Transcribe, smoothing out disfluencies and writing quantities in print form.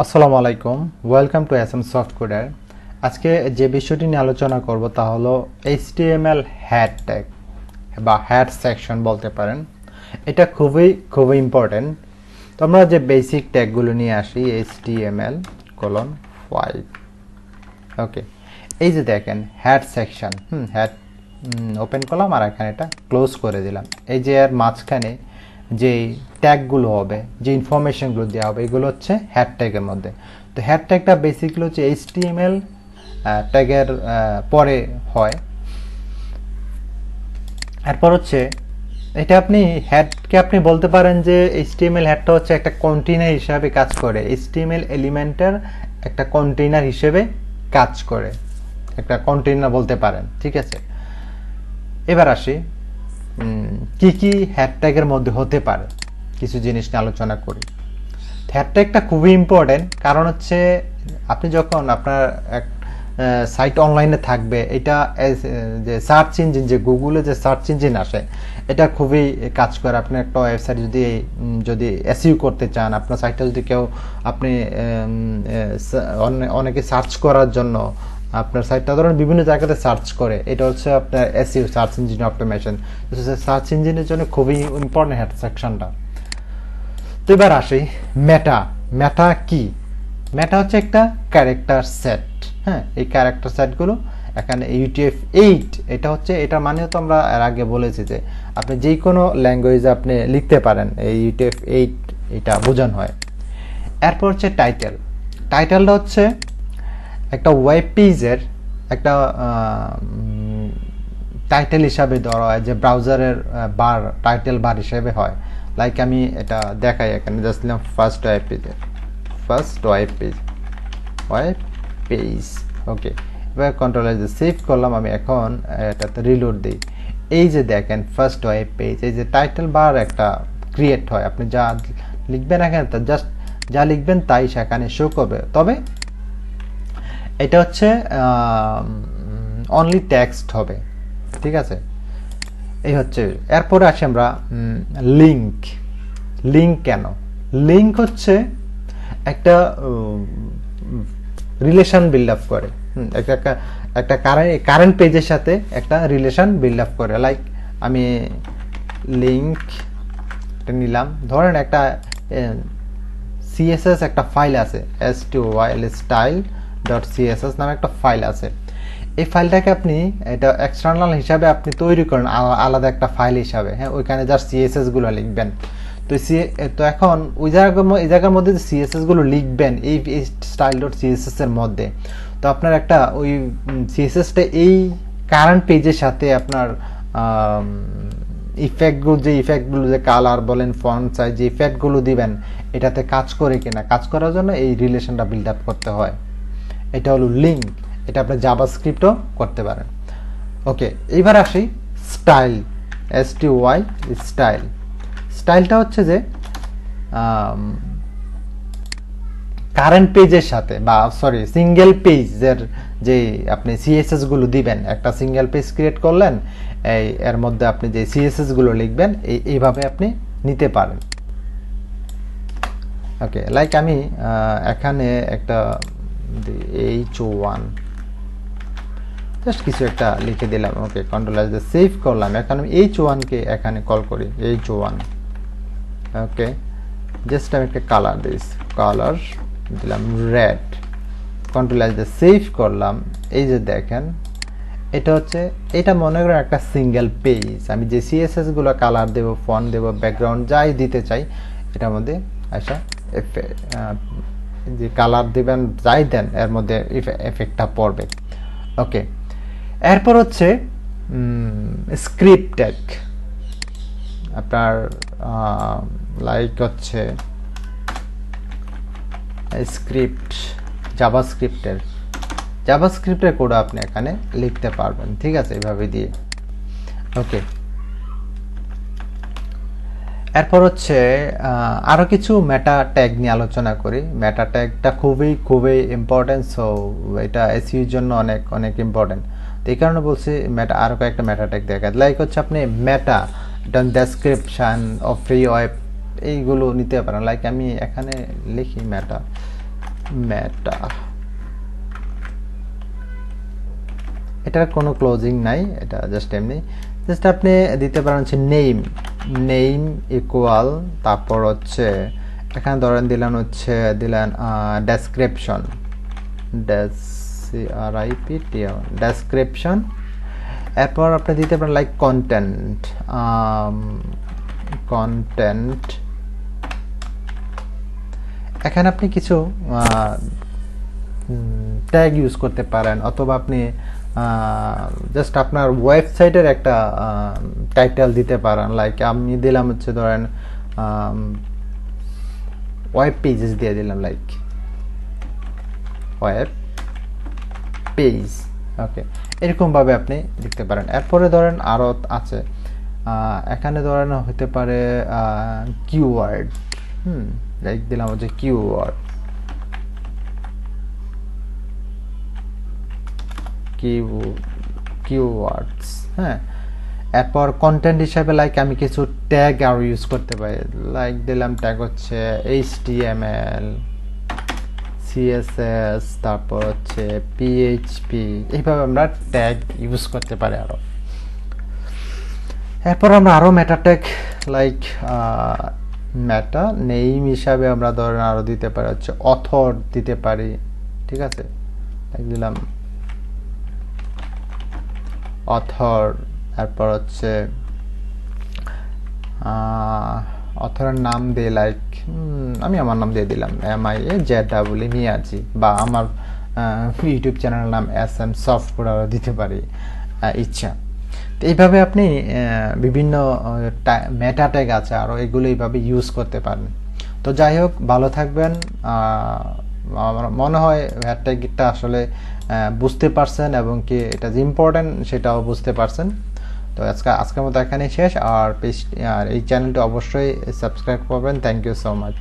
আসসালামু আলাইকুম, welcome to SM software. আজকে যে বিষয়টি নিয়ে আলোচনা করব তা হলো এইচটিএমএল হ্যাড ট্যাগ বা হ্যাড সেকশন বলতে পারেন। এটা খুবই ইম্পর্টেন্ট। তো আমরা যে বেসিক ট্যাগগুলো নিয়ে আসি HTML:5। ওকে, এই যে দেখেন হ্যাড সেকশন, হ্যাড ওপেন করলাম আর এখানে এটা ক্লোজ করে দিলাম। এই যে এর মাঝখানে যে ট্যাগগুলো হবে, যে ইনফরমেশনগুলো দেওয়া হবে, এগুলো হচ্ছে হ্যাড ট্যাগের মধ্যে। তো হ্যাড ট্যাগটা বেসিক্যালি হচ্ছে HTML ট্যাগের পরে হয়। এরপর হচ্ছে এটা আপনি বলতে পারেন যে HTML হ্যাডটা হচ্ছে একটা কন্টেইনার হিসাবে কাজ করে, HTML এলিমেন্টের একটা কন্টেইনার হিসেবে কাজ করে, একটা কন্টেইনার বলতে পারেন। ঠিক আছে, এবার আসি কি কি হ্যাড ট্যাগের মধ্যে হতে পারে, কিছু জিনিস নিয়ে আলোচনা করি। হ্যাড ট্যাগটা খুবই ইম্পর্টেন্ট, কারণ হচ্ছে আপনি যখন আপনার এক সাইট অনলাইনে থাকবে, এটা যে সার্চ ইঞ্জিন, যে গুগলে যে সার্চ ইঞ্জিন আসে, এটা খুবই কাজ করে। আপনি একটা ওয়েবসাইট যদি এসইও করতে চান, আপনার সাইটটা যদি কেউ আপনি অনেকে সার্চ করার জন্য আপনার সাইটটা ধরুন বিভিন্ন জায়গাতে সার্চ করে, এটা হচ্ছে আপনার SEO, search engine optimization. Search ইঞ্জিনের জন্য খুবই ইম্পর্টেন্ট হ্যাড সেকশনটা। তো এবার আসি মেটা কি। মেটা হচ্ছে একটা ক্যারেক্টার সেট। হ্যাঁ, এই ক্যারেক্টার সেটগুলো এখানে UTF-8, এটা মানে তো আমরা এর আগে বলেছি যে আপনি যে কোনো ল্যাঙ্গুয়েজে আপনি লিখতে পারেন, এই UTF-8 এটা বোঝানো হয়। এরপর হচ্ছে টাইটেলটা হচ্ছে একটা ওয়েব পেজের একটা টাইটেল হিসাবে ধরা হয়, যে ব্রাউজারের টাইটেল বার হিসেবে হয়। লাইক আমি এটা দেখাই, এখানে জাস্ট দিলাম ফার্স্ট ওয়েব পেজ। ওকে, এবার কন্ট্রোল সেভ করলাম। আমি এখন এটাতে রিলোড দিই। এই যে দেখেন ফার্স্ট ওয়েব পেজ, এই যে টাইটেল বার একটা ক্রিয়েট হয়। আপনি যা লিখবেন এখানে, জাস্ট যা লিখবেন তাই সেখানে শো করবে। তবে এটা হচ্ছে অনলি টেক্সট হবে। ঠিক আছে, এই হচ্ছে। এরপরে আসি আমরা লিঙ্ক কেন? লিঙ্ক হচ্ছে একটা রিলেশন বিল্ড আপ করে, একটা কারেন্ট পেজের সাথে একটা রিলেশন বিল্ড আপ করে। লাইক আমি লিঙ্ক নিলাম, ধরেন একটা CSS একটা ফাইল আছে, style.css নামে একটা ফাইল আছে। এই ফাইলটাকে আপনি এটা এক্সটার্নাল হিসাবে আপনি তৈরি করেন, আলাদা একটা ফাইল হিসাবে। হ্যাঁ, ওইখানে জাস্ট CSS গুলো লিখবেন। তো এখন এই জায়গার মধ্যে যে CSS গুলো লিখবেন এই style.css এর মধ্যে, তো আপনার একটা ওই CSSটা এই কারেন্ট পেজের সাথে আপনার ইফেক্টগুলো যে কালার বলেন, ফন্ট সাইজ, যে ইফেক্টগুলো দিবেন, এটাতে কাজ করে কিনা, কাজ করার জন্য এই রিলেশনটা বিল্ড আপ করতে হয়। এটা হলো লিঙ্ক। এটা আপনি জাভাস্ক্রিপ্টও করতে পারেন। ওকে, এইবার আসি স্টাইল, স্টাইলটা হচ্ছে যে কারেন্ট পেজের সাথে সিঙ্গেল পেজের যে আপনি CSS গুলো দিবেন, একটা সিঙ্গেল পেজ ক্রিয়েট করলেন, এর মধ্যে আপনি যে CSS গুলো লিখবেন, এইভাবে আপনি নিতে পারেন। ওকে, লাইক আমি এখানে একটা H1 জাস্ট কিছু একটা লিখে দিলাম। ওকে, কন্ট্রোল সেভ করলাম। এখন আমি H1 কে এখানে কল করি, H1। ওকে, জাস্ট আমি একটা কালার দিলাম রেড। কন্ট্রোল সেভ করলাম। এই যে দেখেন, এটা মনে করেন একটা সিঙ্গেল পেজ। আমি যে CSS গুলো কালার দেব, ফন্ট দেব, ব্যাকগ্রাউন্ড যাই দিতে চাই, এটার মধ্যে আসা যে কালার দিবেন, যাই দেন, এর মধ্যে এফেক্টটা পড়বে। ওকে, এরপর হচ্ছে স্ক্রিপ্ট ট্যাগ। আপনার লাইক হচ্ছে জাভাস্ক্রিপ্টের কোড আপনি এখানে লিখতে পারবেন। ঠিক আছে, এইভাবে দিয়ে। ওকে, এরপর হচ্ছে আরো কিছু মেটা ট্যাগ নিয়ে আলোচনা করি। মেটা ট্যাগটা খুবই ইম্পর্টেন্ট। সো এটা এসইওর জন্য অনেক ইম্পর্টেন্ট। তো এই কারণে বলছি আরো কয়েকটা মেটা ট্যাগ দেখা। লাইক হচ্ছে আপনি মেটা ডেসক্রিপশন অফ ফ্রি ওয়েব, এইগুলো নিতে পারেন। লাইক আমি এখানে লিখি মেটা মেটা, এটার কোনো ক্লোজিং নাই, এটা জাস্ট এমনি। জাস্ট আপনি দিতে পারেন হচ্ছে নেম, নেম ইকুয়াল, তারপর হচ্ছে এখানে ধরেন দিলেন হচ্ছে ডেসক্রিপশন, ডেসক্রিপশন। এরপর আপনি দিতে পারেন লাইক কন্টেন্ট, কন্টেন্ট। এখানে আপনি কিছু ট্যাগ ইউজ করতে পারেন, অথবা আপনি জাস্ট আপনার ওয়েবসাইটের একটা টাইটেল দিতে পারেন। লাইক আমি দিলাম হচ্ছে ধরেন ওয়েব পেজেস দিয়ে দিলাম, লাইক ওয়েব পেজ। ওকে, এরকমভাবে আপনি লিখতে পারেন। এরপরে ধরেন আরও আছে, এখানে ধরেন হতে পারে কিওয়ার্ড, লাইক দিলাম হচ্ছে কিওয়ার্ড, কিওয়ার্ডস। হ্যাঁ, এরপর কন্টেন্ট হিসাবে লাইক আমি কিছু ট্যাগ আরও ইউজ করতে পারি, লাইক দিলাম ট্যাগ হচ্ছে HTML, CSS, তারপর হচ্ছে PHP। এইভাবে আমরা ট্যাগ ইউজ করতে পারি আরও। এরপর আমরা আরও মেটা ট্যাগ লাইক মেটা নেম হিসাবে আমরা ধরেন আরও দিতে পারি হচ্ছে অথর দিতে পারি, ঠিক আছে, দিলাম অথর। এরপর হচ্ছে অথরের নাম দিয়ে লাইক আমি আমার নাম দিয়ে দিলাম MIAZEE মিয়াজি, বা আমার ইউটিউব চ্যানেলের নাম SM সফটওয়্যার দিতে পারি ইচ্ছা। তো এইভাবে আপনি বিভিন্ন মেটা ট্যাগ আছে আরও, এগুলো এইভাবে ইউজ করতে পারেন। তো যাই হোক, ভালো থাকবেন। আমার মনে হয় হ্যাড ট্যাগটা আসলে বুঝতে পারছেন, এবং কি এটা যে ইম্পর্টেন্ট সেটাও বুঝতে পারছেন। তো আজকের মতো এখানেই শেষ। আর এই চ্যানেলটি অবশ্যই সাবস্ক্রাইব করবেন। Thank you so much.